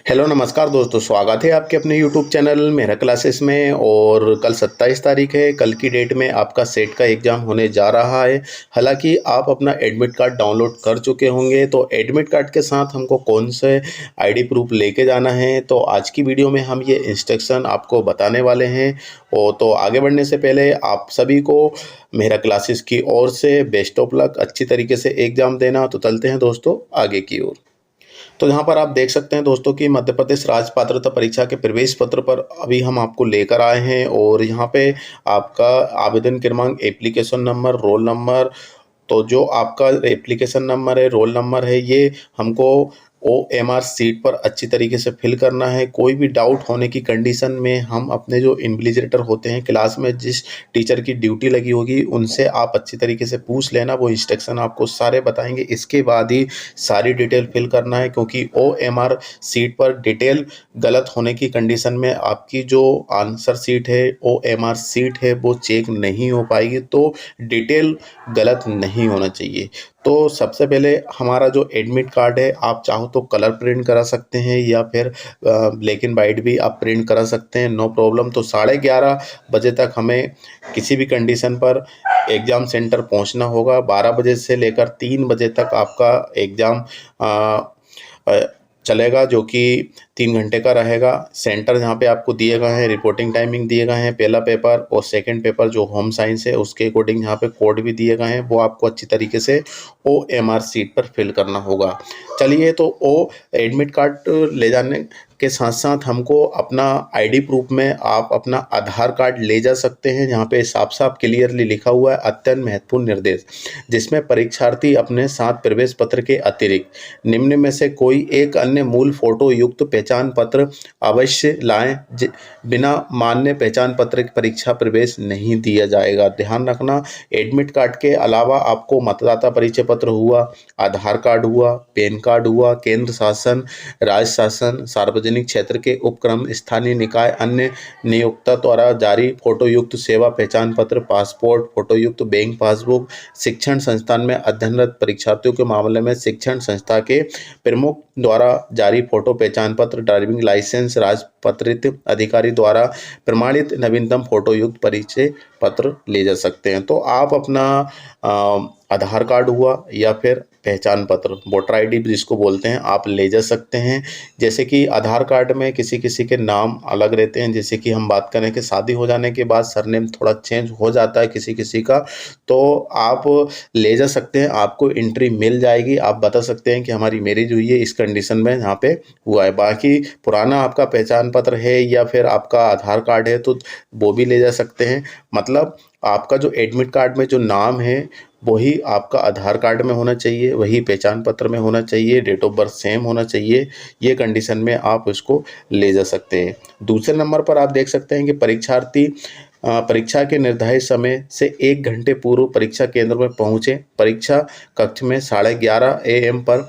Hello नमस्कार दोस्तों, स्वागत है आपके अपने यूट्यूब चैनल मेरा क्लासेस में। और कल 27 तारीख है। कल की डेट में आपका सेट का एग्ज़ाम होने जा रहा है। हालांकि आप अपना एडमिट कार्ड डाउनलोड कर चुके होंगे, तो एडमिट कार्ड के साथ हमको कौन से आईडी प्रूफ लेके जाना है, तो आज की वीडियो में हम ये इंस्ट्रक्शन आपको बताने वाले हैं। और तो आगे बढ़ने से पहले आप सभी को मेरा क्लासेस की ओर से बेस्ट ऑफ लक, अच्छी तरीके से एग्ज़ाम देना। तो चलते हैं दोस्तों आगे की ओर। तो यहाँ पर आप देख सकते हैं दोस्तों कि मध्य प्रदेश राज्य पात्रता परीक्षा के प्रवेश पत्र पर अभी हम आपको लेकर आए हैं। और यहाँ पे आपका आवेदन क्रमांक, एप्लीकेशन नंबर, रोल नंबर, तो जो आपका एप्लीकेशन नंबर है, रोल नंबर है, ये हमको OMR सीट पर अच्छी तरीके से फिल करना है। कोई भी डाउट होने की कंडीशन में हम अपने जो इन्विजिलेटर होते हैं क्लास में, जिस टीचर की ड्यूटी लगी होगी, उनसे आप अच्छी तरीके से पूछ लेना। वो इंस्ट्रक्शन आपको सारे बताएंगे, इसके बाद ही सारी डिटेल फिल करना है। क्योंकि OMR सीट पर डिटेल गलत होने की कंडीशन में आपकी जो आंसर सीट है, OMR सीट है, वो चेक नहीं हो पाएगी। तो डिटेल गलत नहीं होना चाहिए। तो सबसे पहले हमारा जो एडमिट कार्ड है, आप चाहो तो कलर प्रिंट करा सकते हैं या फिर ब्लैक एंड वाइट भी आप प्रिंट करा सकते हैं, नो प्रॉब्लम। तो 11:30 बजे तक हमें किसी भी कंडीशन पर एग्ज़ाम सेंटर पहुंचना होगा। 12 बजे से लेकर 3 बजे तक आपका एग्ज़ाम चलेगा, जो कि 3 घंटे का रहेगा। सेंटर यहाँ पे आपको दिए गए हैं, रिपोर्टिंग टाइमिंग दिए गए हैं। पहला पेपर और सेकंड पेपर जो होम साइंस है, उसके अकॉर्डिंग यहाँ पे कोड भी दिए गए हैं। वो आपको अच्छी तरीके से OMR सीट पर फिल करना होगा। चलिए, तो एडमिट कार्ड ले जाने के साथ साथ हमको अपना आईडी प्रूफ में आप अपना आधार कार्ड ले जा सकते हैं। यहाँ पे साफ साफ क्लियरली लिखा हुआ है, अत्यंत महत्वपूर्ण निर्देश, जिसमें परीक्षार्थी अपने साथ प्रवेश पत्र के अतिरिक्त निम्न में से कोई एक अन्य मूल फोटो युक्त पहचान पत्र अवश्य लाएं। बिना मान्य पहचान पत्र की परीक्षा प्रवेश नहीं दिया जाएगा। ध्यान रखना, एडमिट कार्ड के अलावा आपको मतदाता परिचय पत्र हुआ, आधार कार्ड हुआ, पैन कार्ड हुआ, केंद्र शासन, राज्य शासन, सार्वजनिक क्षेत्र के उपक्रम, स्थानीय निकाय, अन्य नियोक्ता द्वारा जारी फोटोयुक्त सेवा पहचान पत्र, पासपोर्ट, फोटोयुक्त बैंक पासबुक, शिक्षण संस्थान में अध्ययनरत परीक्षार्थियों के मामले में शिक्षण संस्था के प्रमुख द्वारा जारी फोटो पहचान पत्र, ड्राइविंग लाइसेंस, राजपत्रित अधिकारी द्वारा प्रमाणित नवीनतम फोटोयुक्त परिचय पत्र ले जा सकते हैं। तो आप अपना आधार कार्ड हुआ या फिर पहचान पत्र, वोटर आईडी जिसको बोलते हैं, आप ले जा सकते हैं। जैसे कि आधार कार्ड में किसी किसी के नाम अलग रहते हैं। जैसे कि हम बात करें कि शादी हो जाने के बाद सरनेम थोड़ा चेंज हो जाता है किसी किसी का, तो आप ले जा सकते हैं, आपको एंट्री मिल जाएगी। आप बता सकते हैं कि हमारी मैरिज हुई है, इस कंडीशन में यहाँ पे हुआ है। बाकी पुराना आपका पहचान पत्र है या फिर आपका आधार कार्ड है, तो वो भी ले जा सकते हैं। मतलब आपका जो एडमिट कार्ड में जो नाम है, वही आपका आधार कार्ड में होना चाहिए, वही पहचान पत्र में होना चाहिए, डेट ऑफ बर्थ सेम होना चाहिए। ये कंडीशन में आप इसको ले जा सकते हैं। दूसरे नंबर पर आप देख सकते हैं कि परीक्षार्थी परीक्षा के निर्धारित समय से 1 घंटे पूर्व परीक्षा केंद्र में पहुंचे। परीक्षा कक्ष में 11:30 AM पर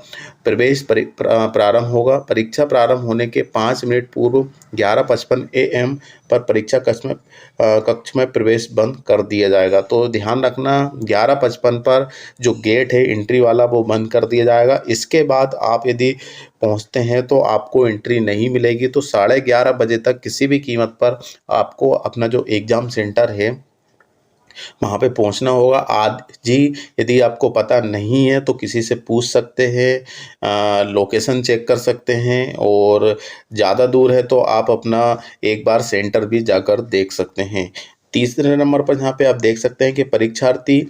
प्रवेश प्रारंभ होगा। परीक्षा प्रारंभ होने के 5 मिनट पूर्व 11:55 AM पर परीक्षा कक्ष में प्रवेश बंद कर दिया जाएगा। तो ध्यान रखना, 11:55 पर जो गेट है एंट्री वाला, वो बंद कर दिया जाएगा। इसके बाद आप यदि पहुंचते हैं तो आपको एंट्री नहीं मिलेगी। तो 11:30 बजे तक किसी भी कीमत पर आपको अपना जो एग्ज़ाम सेंटर है वहाँ पे पहुँचना होगा। आज जी, यदि आपको पता नहीं है तो किसी से पूछ सकते हैं, लोकेशन चेक कर सकते हैं, और ज़्यादा दूर है तो आप अपना एक बार सेंटर भी जाकर देख सकते हैं। तीसरे नंबर पर यहाँ पे आप देख सकते हैं कि परीक्षार्थी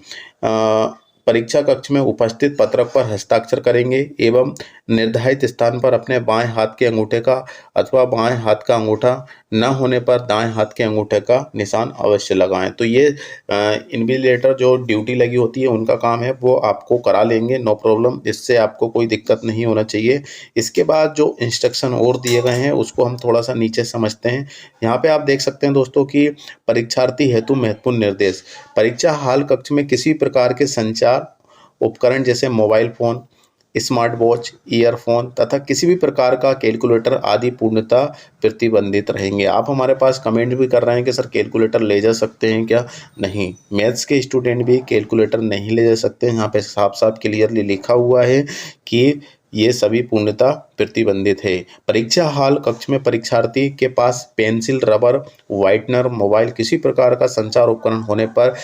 परीक्षा कक्ष में उपस्थित पत्रक पर हस्ताक्षर करेंगे एवं निर्धारित स्थान पर अपने बाएं हाथ के अंगूठे का अथवा बाएं हाथ का अंगूठा न होने पर दाएं हाथ के अंगूठे का निशान अवश्य लगाएं। तो ये इन्विजिलेटर जो ड्यूटी लगी होती है उनका काम है, वो आपको करा लेंगे, नो प्रॉब्लम। इससे आपको कोई दिक्कत नहीं होना चाहिए। इसके बाद जो इंस्ट्रक्शन और दिए गए हैं उसको हम थोड़ा सा नीचे समझते हैं। यहाँ पे आप देख सकते हैं दोस्तों कि परीक्षार्थी हेतु महत्वपूर्ण निर्देश, परीक्षा हॉल कक्ष में किसी प्रकार के संचार उपकरण जैसे mobile phone, smart watch, earphone तथा किसी भी प्रकार का कैलकुलेटर आदि पूर्णतः प्रतिबंधित रहेंगे। आप हमारे पास कमेंट भी कर रहे हैं कि सर कैलकुलेटर ले जा सकते हैं क्या? नहीं, मैथ्स के स्टूडेंट भी कैलकुलेटर नहीं ले जा सकते हैं। यहाँ पे साफ साफ क्लियरली लिखा हुआ है कि ये सभी पूर्णतः प्रतिबंधित है। परीक्षा हॉल कक्ष में परीक्षार्थी के पास पेंसिल, रबर, व्हाइटनर, मोबाइल किसी प्रकार का संचार उपकरण होने पर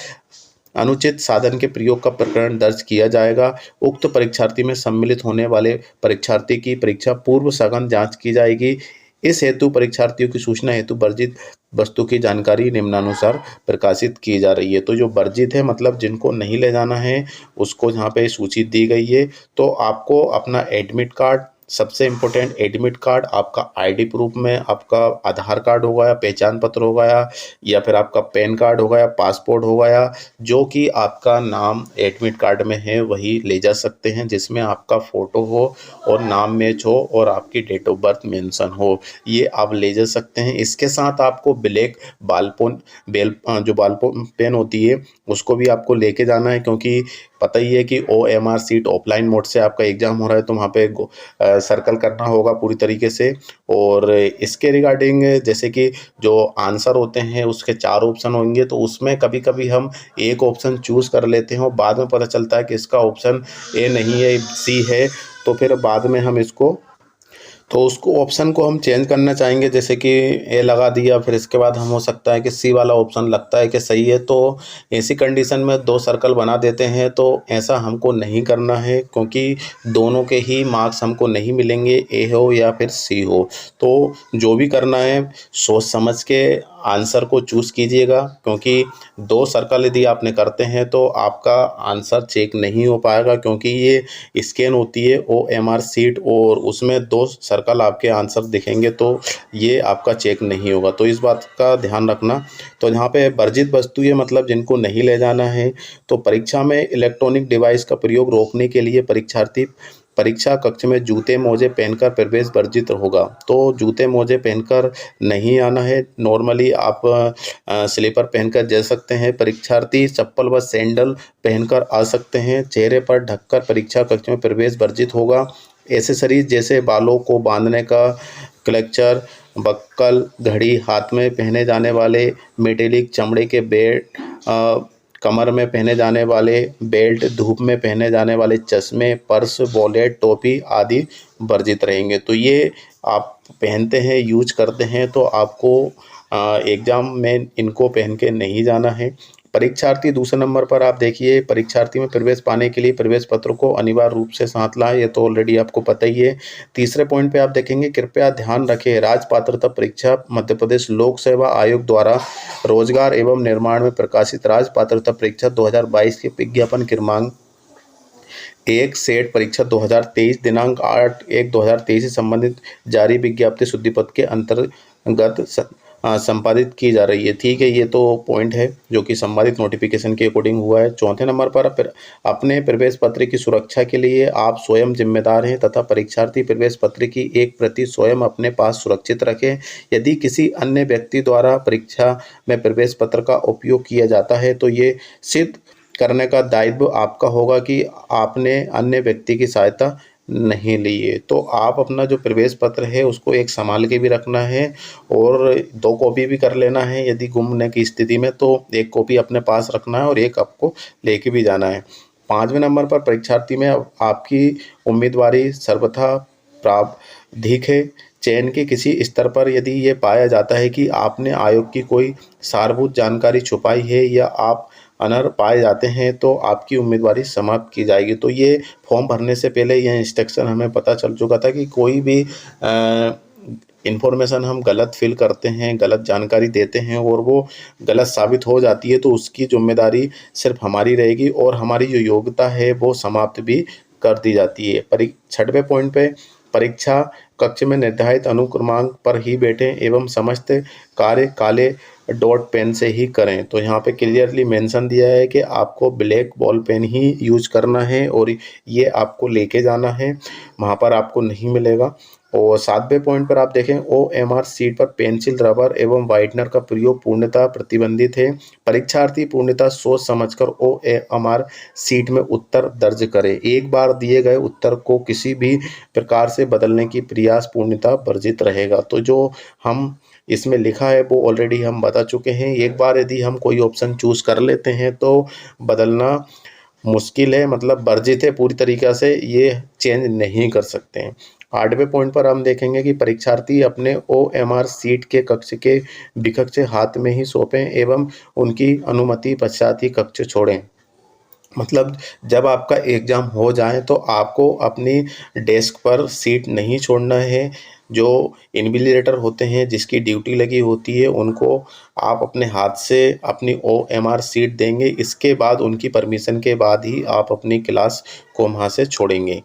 अनुचित साधन के प्रयोग का प्रकरण दर्ज किया जाएगा। उक्त परीक्षार्थी में सम्मिलित होने वाले परीक्षार्थी की परीक्षा पूर्व सघन जांच की जाएगी। इस हेतु परीक्षार्थियों की सूचना हेतु वर्जित वस्तु की जानकारी निम्नानुसार प्रकाशित की जा रही है। तो जो वर्जित है मतलब जिनको नहीं ले जाना है उसको यहाँ पे सूची दी गई है। तो आपको अपना एडमिट कार्ड, सबसे इम्पोर्टेंट एडमिट कार्ड, आपका आईडी प्रूफ में आपका आधार कार्ड हो गया, पहचान पत्र हो गया, या फिर आपका पैन कार्ड हो गया, पासपोर्ट हो गया, जो कि आपका नाम एडमिट कार्ड में है वही ले जा सकते हैं, जिसमें आपका फ़ोटो हो और नाम मैच हो और आपकी डेट ऑफ बर्थ मेंशन हो, ये आप ले जा सकते हैं। इसके साथ आपको ब्लैक जो बालपोन पेन होती है उसको भी आपको लेके जाना है, क्योंकि पता ही है कि OMR सीट ऑफलाइन मोड से आपका एग्ज़ाम हो रहा है, तो वहाँ पे सर्कल करना होगा पूरी तरीके से। और इसके रिगार्डिंग जैसे कि जो आंसर होते हैं उसके 4 ऑप्शन होंगे, तो उसमें कभी कभी हम एक ऑप्शन चूज़ कर लेते हैं और बाद में पता चलता है कि इसका ऑप्शन ए नहीं है, सी है, तो फिर बाद में हम इसको तो उसको ऑप्शन को हम चेंज करना चाहेंगे, जैसे कि ए लगा दिया, फिर इसके बाद हम हो सकता है कि सी वाला ऑप्शन लगता है कि सही है, तो ऐसी कंडीशन में 2 सर्कल बना देते हैं। तो ऐसा हमको नहीं करना है, क्योंकि दोनों के ही मार्क्स हमको नहीं मिलेंगे, ए हो या फिर सी हो। तो जो भी करना है सोच समझ के आंसर को चूज़ कीजिएगा, क्योंकि 2 सर्कल यदि आपने करते हैं तो आपका आंसर चेक नहीं हो पाएगा, क्योंकि ये स्कैन होती है OMR सीट और उसमें 2 सर्कल आपके आंसर दिखेंगे, तो ये आपका चेक नहीं होगा। तो इस बात का ध्यान रखना। तो यहाँ पे वर्जित वस्तुएं मतलब जिनको नहीं ले जाना है, तो परीक्षा में इलेक्ट्रॉनिक डिवाइस का प्रयोग रोकने के लिए परीक्षार्थी परीक्षा कक्ष में जूते मोजे पहनकर प्रवेश वर्जित होगा। तो जूते मोजे पहनकर नहीं आना है, नॉर्मली आप स्लीपर पहनकर जा सकते हैं। परीक्षार्थी चप्पल व सैंडल पहनकर आ सकते हैं। चेहरे पर ढककर परीक्षा कक्ष में प्रवेश वर्जित होगा। एसेसरीज जैसे बालों को बांधने का क्लचर, बक्कल, घड़ी, हाथ में पहने जाने वाले मेटेलिक चमड़े के कमर में पहने जाने वाले बेल्ट, धूप में पहने जाने वाले चश्मे, पर्स, वॉलेट, टोपी आदि वर्जित रहेंगे। तो ये आप पहनते हैं, यूज करते हैं, तो आपको एग्ज़ाम में इनको पहन के नहीं जाना है। परीक्षार्थी दूसरे नंबर पर आप देखिए, परीक्षार्थी में प्रवेश पाने के लिए प्रवेश पत्र को अनिवार्य रूप से साथ लाएं, ये तो ऑलरेडी आपको पता ही है। तीसरे पॉइंट पे आप देखेंगे, कृपया ध्यान रखें, राज्य पात्रता परीक्षा मध्य प्रदेश लोक सेवा आयोग द्वारा रोजगार एवं निर्माण में प्रकाशित राज्य पात्रता परीक्षा 2022 के विज्ञापन क्रमांक 1 सेट परीक्षा 2023 दिनांक 8/1/2023 से संबंधित जारी विज्ञप्ति शुद्धिपत्र के अंतर्गत संपादित की जा रही है। ठीक है, ये तो पॉइंट है जो कि संबंधित नोटिफिकेशन के अकॉर्डिंग हुआ है। चौथे नंबर पर अपने प्रवेश पत्र की सुरक्षा के लिए आप स्वयं जिम्मेदार हैं तथा परीक्षार्थी प्रवेश पत्र की एक प्रति स्वयं अपने पास सुरक्षित रखें। यदि किसी अन्य व्यक्ति द्वारा परीक्षा में प्रवेश पत्र का उपयोग किया जाता है तो ये सिद्ध करने का दायित्व आपका होगा कि आपने अन्य व्यक्ति की सहायता नहीं ली है। तो आप अपना जो प्रवेश पत्र है उसको एक संभाल के भी रखना है और 2 कॉपी भी कर लेना है। यदि गुमने की स्थिति में तो 1 कॉपी अपने पास रखना है और 1 आपको लेके भी जाना है। 5वें नंबर पर परीक्षार्थी में आपकी उम्मीदवारी सर्वथा प्रावधिक है। चयन के किसी स्तर पर यदि ये पाया जाता है कि आपने आयोग की कोई सारभूत जानकारी छुपाई है या आप अनर्ह पाए जाते हैं तो आपकी उम्मीदवारी समाप्त की जाएगी। तो ये फॉर्म भरने से पहले यह इंस्ट्रक्शन हमें पता चल चुका था कि कोई भी इन्फॉर्मेशन हम गलत फिल करते हैं, गलत जानकारी देते हैं और वो गलत साबित हो जाती है तो उसकी जिम्मेदारी सिर्फ हमारी रहेगी और हमारी जो योग्यता है वो समाप्त भी कर दी जाती है। 6वें पॉइंट पे परीक्षा कक्ष में निर्धारित अनुक्रमांक पर ही बैठें एवं समस्त कार्य काले डॉट पेन से ही करें। तो यहाँ पे क्लियरली मेंशन दिया है कि आपको ब्लैक बॉल पेन ही यूज करना है और ये आपको लेके जाना है, वहाँ पर आपको नहीं मिलेगा। और 7वें पॉइंट पर आप देखें, OMR सीट पर पेंसिल, रबर एवं वाइटनर का प्रयोग पूर्णतः प्रतिबंधित है। परीक्षार्थी पूर्णतः सोच समझकर OMR सीट में उत्तर दर्ज करें। एक बार दिए गए उत्तर को किसी भी प्रकार से बदलने की प्रयास पूर्णतः वर्जित रहेगा। तो जो हम इसमें लिखा है वो ऑलरेडी हम बता चुके हैं। एक बार यदि हम कोई ऑप्शन चूज कर लेते हैं तो बदलना मुश्किल है, मतलब वर्जित है पूरी तरीक़ा से, ये चेंज नहीं कर सकते हैं। 8वें पॉइंट पर हम देखेंगे कि परीक्षार्थी अपने ओएमआर सीट के कक्ष के विकक्ष हाथ में ही सौंपें एवं उनकी अनुमति पश्चात ही कक्ष छोड़ें। मतलब जब आपका एग्ज़ाम हो जाए तो आपको अपनी डेस्क पर सीट नहीं छोड़ना है। जो इन्विजिलेटर होते हैं, जिसकी ड्यूटी लगी होती है, उनको आप अपने हाथ से अपनी ओएमआर सीट देंगे। इसके बाद उनकी परमिशन के बाद ही आप अपनी क्लास को वहाँ से छोड़ेंगे।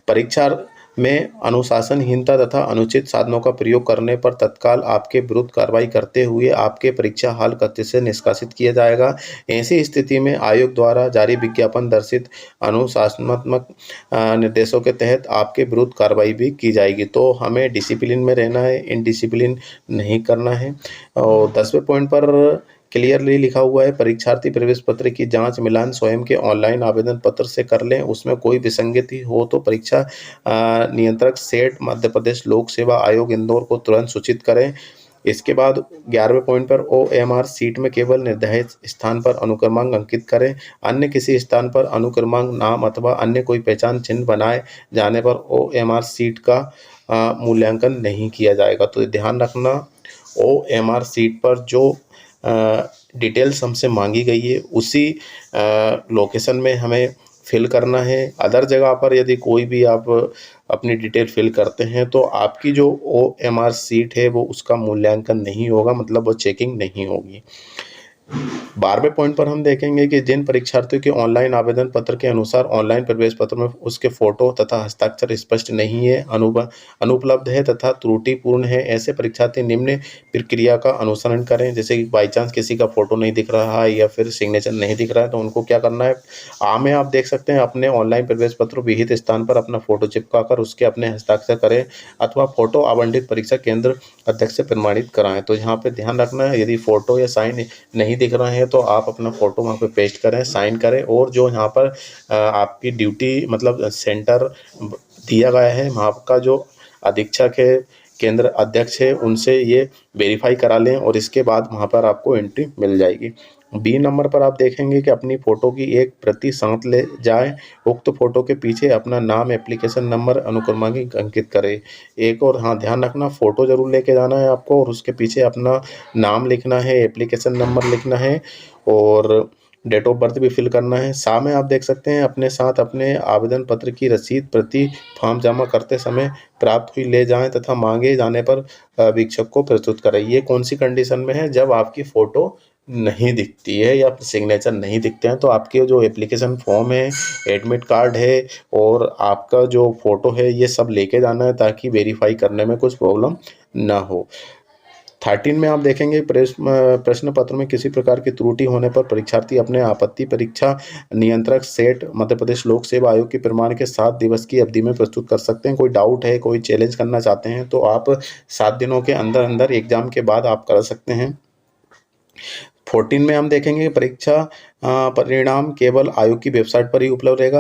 परीक्षा में अनुशासनहीनता तथा अनुचित साधनों का प्रयोग करने पर तत्काल आपके विरुद्ध कार्रवाई करते हुए आपके परीक्षा हॉल कक्ष से निष्कासित किया जाएगा। ऐसी स्थिति में आयोग द्वारा जारी विज्ञापन दर्शित अनुशासनात्मक निर्देशों के तहत आपके विरुद्ध कार्रवाई भी की जाएगी। तो हमें डिसिप्लिन में रहना है, इनडिसिप्लिन नहीं करना है। और 10वें पॉइंट पर क्लियरली लिखा हुआ है, परीक्षार्थी प्रवेश पत्र की जांच मिलान स्वयं के ऑनलाइन आवेदन पत्र से कर लें। उसमें कोई विसंगति हो तो परीक्षा नियंत्रक सेट मध्य प्रदेश लोक सेवा आयोग इंदौर को तुरंत सूचित करें। इसके बाद 11वें पॉइंट पर ओएमआर सीट में केवल निर्धारित स्थान पर अनुक्रमांक अंकित करें। अन्य किसी स्थान पर अनुक्रमांक, नाम अथवा अन्य कोई पहचान चिन्ह बनाए जाने पर ओएमआर सीट का मूल्यांकन नहीं किया जाएगा। तो ध्यान रखना, ओएमआर सीट पर जो डिटेल्स हमसे मांगी गई है उसी लोकेशन में हमें फिल करना है। अदर जगह पर यदि कोई भी आप अपनी डिटेल फिल करते हैं तो आपकी जो ओएमआर सीट है वो उसका मूल्यांकन नहीं होगा, मतलब वो चेकिंग नहीं होगी। 12वें पॉइंट पर हम देखेंगे कि जिन परीक्षार्थियों के ऑनलाइन आवेदन पत्र के अनुसार ऑनलाइन प्रवेश पत्र में उसके फोटो तथा हस्ताक्षर स्पष्ट नहीं है, अनुपलब्ध है तथा त्रुटिपूर्ण है, ऐसे परीक्षार्थी निम्न प्रक्रिया का अनुसरण करें। जैसे कि बाई चांस किसी का फोटो नहीं दिख रहा है या फिर सिग्नेचर नहीं दिख रहा है तो उनको क्या करना है, में आप देख सकते हैं अपने ऑनलाइन प्रवेश पत्र विहित स्थान पर अपना फोटो चिपका कर उसके अपने हस्ताक्षर करें अथवा फोटो आवंटित परीक्षा केंद्र अध्यक्ष से प्रमाणित कराएं। तो यहाँ पे ध्यान रखना है, यदि फोटो या साइन नहीं दिख रहा है तो आप अपना फ़ोटो वहाँ पे पेस्ट करें, साइन करें और जो यहाँ पर आपकी ड्यूटी मतलब सेंटर दिया गया है वहाँ का जो अधीक्षक है, केंद्र अध्यक्ष है, उनसे ये वेरीफाई करा लें और इसके बाद वहाँ पर आपको एंट्री मिल जाएगी। बी नंबर पर आप देखेंगे कि अपनी फ़ोटो की एक प्रति साथ ले जाएं। उक्त फ़ोटो के पीछे अपना नाम, एप्लीकेशन नंबर, अनुक्रमांक अंकित करें। एक और हाँ ध्यान रखना, फ़ोटो ज़रूर लेके जाना है आपको और उसके पीछे अपना नाम लिखना है, एप्लीकेशन नंबर लिखना है और डेट ऑफ बर्थ भी फिल करना है। सामने आप देख सकते हैं अपने साथ अपने आवेदन पत्र की रसीद प्रति फॉर्म जमा करते समय प्राप्त हुई ले जाएं तथा मांगे जाने पर अधीक्षक को प्रस्तुत करें। ये कौन सी कंडीशन में है, जब आपकी फ़ोटो नहीं दिखती है या सिग्नेचर नहीं दिखते हैं तो आपके जो एप्लीकेशन फॉर्म है, एडमिट कार्ड है और आपका जो फ़ोटो है ये सब लेके जाना है ताकि वेरीफाई करने में कुछ प्रॉब्लम ना हो। 13 में आप देखेंगे प्रश्न पत्र में किसी प्रकार की त्रुटि होने पर परीक्षार्थी अपने आपत्ति परीक्षा नियंत्रक सेट मध्य प्रदेश लोक सेवा आयोग के प्रमाण के 7 दिवस की अवधि में प्रस्तुत कर सकते हैं। कोई डाउट है, कोई चैलेंज करना चाहते हैं तो आप 7 दिनों के अंदर अंदर एग्जाम के बाद आप कर सकते हैं। 14 में हम देखेंगे परीक्षा परिणाम केवल आयोग की वेबसाइट पर ही उपलब्ध रहेगा,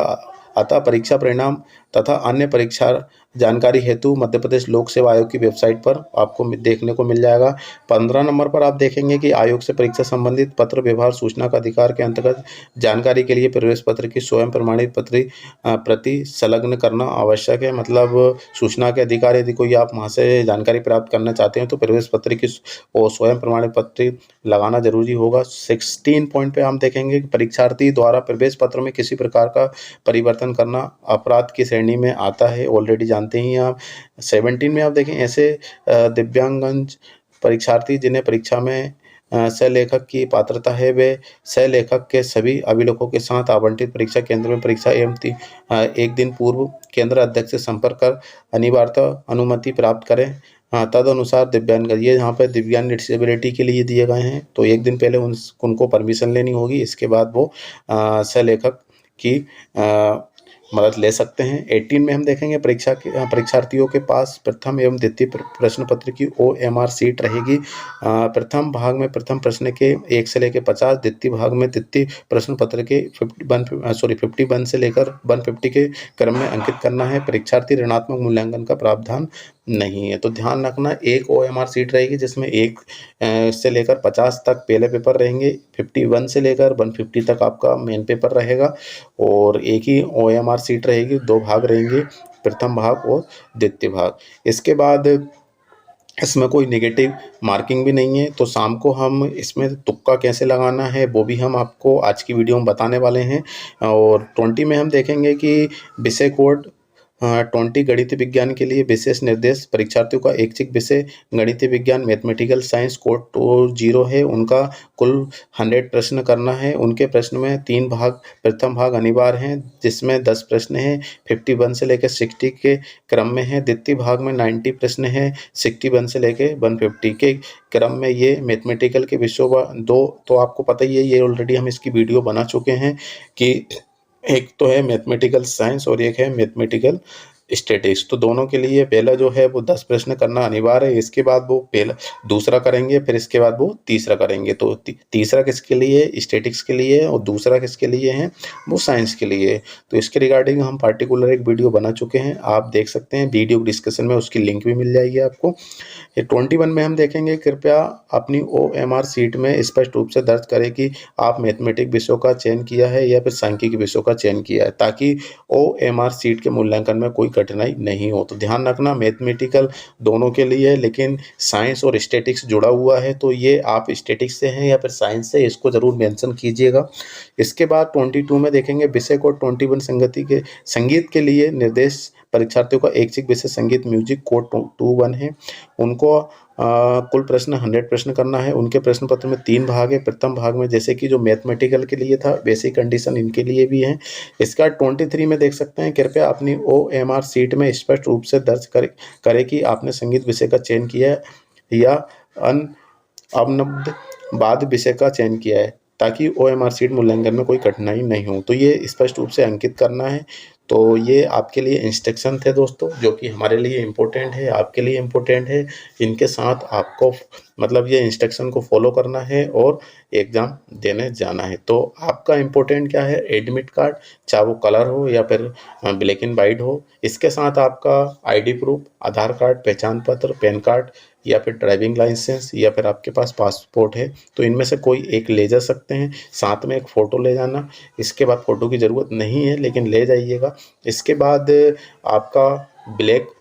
अतः परीक्षा परिणाम तथा अन्य परीक्षा जानकारी हेतु मध्य प्रदेश लोक सेवा आयोग की वेबसाइट पर आपको देखने को मिल जाएगा। 15 नंबर पर आप देखेंगे कि आयोग से परीक्षा संबंधित पत्र व्यवहार सूचना का अधिकार के अंतर्गत जानकारी के लिए प्रवेश पत्र की स्वयं प्रमाणित प्रति संलग्न करना आवश्यक है। मतलब सूचना के अधिकार यदि कोई आप वहाँ से जानकारी प्राप्त करना चाहते हैं तो प्रवेश पत्र की और स्वयं प्रमाणित पत्र लगाना जरूरी होगा। 16 पॉइंट पे हम देखेंगे कि परीक्षार्थी द्वारा प्रवेश पत्र में किसी प्रकार का परिवर्तन करना अपराध की श्रेणी में आता है, ऑलरेडी जानते ही आप। 17 में आप देखें ऐसे दिव्यांगजन परीक्षार्थी जिन्हें परीक्षा में सहलेखक की पात्रता है, वे सहलेखक के सभी अभिलेखों के साथ आवंटित परीक्षा केंद्र में परीक्षा एवं एक दिन पूर्व केंद्र अध्यक्ष से संपर्क कर अनिवार्यता अनुमति प्राप्त करें। हाँ, तदनुसार दिव्यांग, ये यहाँ पे दिव्यांग डिसेबिलिटी के लिए दिए गए हैं तो एक दिन पहले उनको परमिशन लेनी होगी, इसके बाद वो सहलेखक की मदद ले सकते हैं। 18 में हम देखेंगे परीक्षार्थियों के पास प्रथम एवं द्वितीय प्रश्न पत्र की ओएमआर सीट रहेगी। प्रथम भाग में प्रथम प्रश्न के 1 से लेकर 50, द्वितीय भाग में द्वितीय प्रश्न पत्र के 51 से लेकर 150 के क्रम में अंकित करना है। परीक्षार्थी ऋणात्मक मूल्यांकन का प्रावधान नहीं है। तो ध्यान रखना, एक OMR सीट रहेगी जिसमें एक से लेकर 50 तक पहले पेपर रहेंगे, 51 से लेकर 150 तक आपका मेन पेपर रहेगा, और एक ही OMR सीट रहेगी, 2 भाग रहेंगे, प्रथम भाग और द्वितीय भाग। इसके बाद इसमें कोई नेगेटिव मार्किंग भी नहीं है। तो शाम को हम इसमें तुक्का कैसे लगाना है वो भी हम आपको आज की वीडियो में बताने वाले हैं। और 20 में हम देखेंगे कि विषय कोड 20 गणित विज्ञान के लिए विशेष निर्देश, परीक्षार्थियों का ऐच्छिक विषय गणित विज्ञान मैथमेटिकल साइंस कोड 20 है, उनका कुल 100 प्रश्न करना है। उनके प्रश्न में 3 भाग, प्रथम भाग अनिवार्य हैं जिसमें 10 प्रश्न हैं, 51 से लेकर 60 के क्रम में है। द्वितीय भाग में 90 प्रश्न हैं, 61 से लेकर 150 के क्रम में। ये मैथमेटिकल के विषयों का दो, तो आपको पता ही है, ये ऑलरेडी हम इसकी वीडियो बना चुके हैं कि एक तो है मैथमेटिकल साइंस और एक है मैथमेटिकल स्टैटिस्टिक्स। तो दोनों के लिए पहला जो है वो 10 प्रश्न करना अनिवार्य है। इसके बाद वो पहला दूसरा करेंगे, फिर इसके बाद वो तीसरा करेंगे। तो तीसरा किसके लिए? स्टैटिस्टिक्स के लिए है, और दूसरा किसके लिए है? वो साइंस के लिए है। तो इसके रिगार्डिंग हम पार्टिकुलर एक वीडियो बना चुके हैं, आप देख सकते हैं, वीडियो डिस्कशन में उसकी लिंक भी मिल जाएगी आपको। ये 21 में हम देखेंगे, कृपया अपनी OMR सीट में स्पष्ट रूप से दर्ज करें कि आप मैथमेटिक्स विषयों का चयन किया है या फिर सांख्यिकी विषयों का चयन किया है, ताकि OMR सीट के मूल्यांकन में कोई कठिनाई नहीं हो। तो ध्यान रखना, मैथमेटिकल दोनों के लिए है, लेकिन साइंस और स्टैटिक्स जुड़ा हुआ है। तो ये आप स्टैटिक्स से हैं या फिर साइंस से, इसको ज़रूर मेंशन कीजिएगा। इसके बाद 22 में देखेंगे, विषय कोड 21 संगीत के लिए निर्देश, परीक्षार्थियों का ऐच्छिक विषय संगीत म्यूजिक कोड 21 है, उनको कुल प्रश्न 100 प्रश्न करना है। उनके प्रश्न पत्र में 3 भाग है। प्रथम भाग में जैसे कि जो मैथमेटिकल के लिए था वैसी कंडीशन इनके लिए भी है। इसका 23 में देख सकते हैं, कृपया अपनी OMR सीट में स्पष्ट रूप से दर्ज करें कि आपने संगीत विषय का चयन किया है या अवनब्ध बाद विषय का चयन किया है, ताकि OMR सीट मूल्यांकन में कोई कठिनाई नहीं हो। तो ये स्पष्ट रूप से अंकित करना है। तो ये आपके लिए इंस्ट्रक्शन थे दोस्तों, जो कि हमारे लिए इम्पोर्टेंट है, आपके लिए इम्पोर्टेंट है। इनके साथ आपको मतलब ये इंस्ट्रक्शन को फॉलो करना है और एग्ज़ाम देने जाना है। तो आपका इम्पोर्टेंट क्या है? एडमिट कार्ड, चाहे वो कलर हो या फिर ब्लैक एंड वाइट हो। इसके साथ आपका ID प्रूफ, आधार कार्ड, पहचान पत्र, पैन कार्ड या फिर ड्राइविंग लाइसेंस, या फिर आपके पास पासपोर्ट है, तो इनमें से कोई एक ले जा सकते हैं। साथ में एक फ़ोटो ले जाना। इसके बाद फ़ोटो की ज़रूरत नहीं है, लेकिन ले जाइएगा। इसके बाद आपका ब्लैक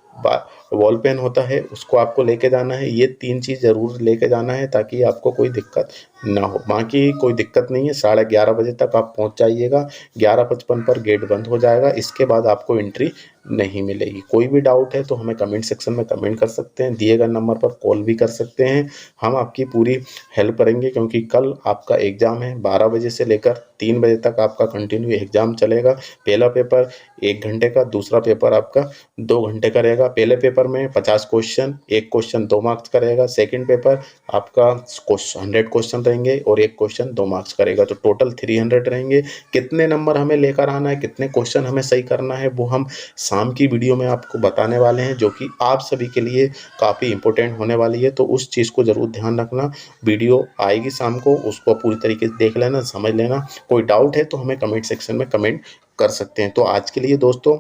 वॉल पेन होता है, उसको आपको लेके जाना है। ये 3 चीज़ ज़रूर लेके जाना है, ताकि आपको कोई दिक्कत ना हो। बाकी कोई दिक्कत नहीं है, 11:30 बजे तक आप पहुंच जाइएगा। 11:55 पर गेट बंद हो जाएगा। इसके बाद आपको एंट्री नहीं मिलेगी। कोई भी डाउट है तो हमें कमेंट सेक्शन में कमेंट कर सकते हैं, दिए गए नंबर पर कॉल भी कर सकते हैं। हम आपकी पूरी हेल्प करेंगे, क्योंकि कल आपका एग्ज़ाम है। 12 बजे से लेकर 3 बजे तक आपका कंटिन्यू एग्ज़ाम चलेगा। पहला पेपर 1 घंटे का, दूसरा पेपर आपका 2 घंटे का रहेगा। पहले पेपर में 50 क्वेश्चन, एक क्वेश्चन 2 मार्क्स का रहेगा। सेकेंड पेपर आपका 100 क्वेश्चन रहेंगे और एक क्वेश्चन 2 मार्क्स का रहेगा। तो टोटल 300 रहेंगे। कितने नंबर हमें लेकर आना है, कितने क्वेश्चन हमें सही करना है, वो हम शाम की वीडियो में आपको बताने वाले हैं, जो कि आप सभी के लिए काफ़ी इंपॉर्टेंट होने वाली है। तो उस चीज़ को ज़रूर ध्यान रखना। वीडियो आएगी शाम को, उसको पूरी तरीके से देख लेना, समझ लेना। कोई डाउट है तो हमें कमेंट सेक्शन में कमेंट कर सकते हैं। तो आज के लिए दोस्तों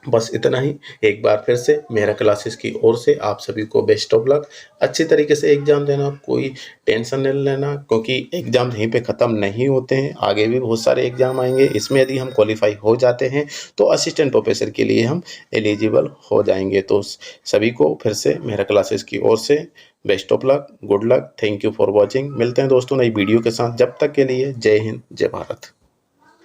बस इतना ही। एक बार फिर से मेरा क्लासेस की ओर से आप सभी को बेस्ट ऑफ लक। अच्छी तरीके से एग्ज़ाम देना, कोई टेंशन नहीं लेना, क्योंकि एग्ज़ाम यहीं पे ख़त्म नहीं होते हैं। आगे भी बहुत सारे एग्ज़ाम आएंगे। इसमें यदि हम क्वालिफाई हो जाते हैं तो असिस्टेंट प्रोफेसर के लिए हम एलिजिबल हो जाएंगे। तो सभी को फिर से मेरा क्लासेस की ओर से best of luck, good luck, thank you for watching. मिलते हैं दोस्तों नई वीडियो के साथ। जब तक के लिए जय हिंद, जय भारत।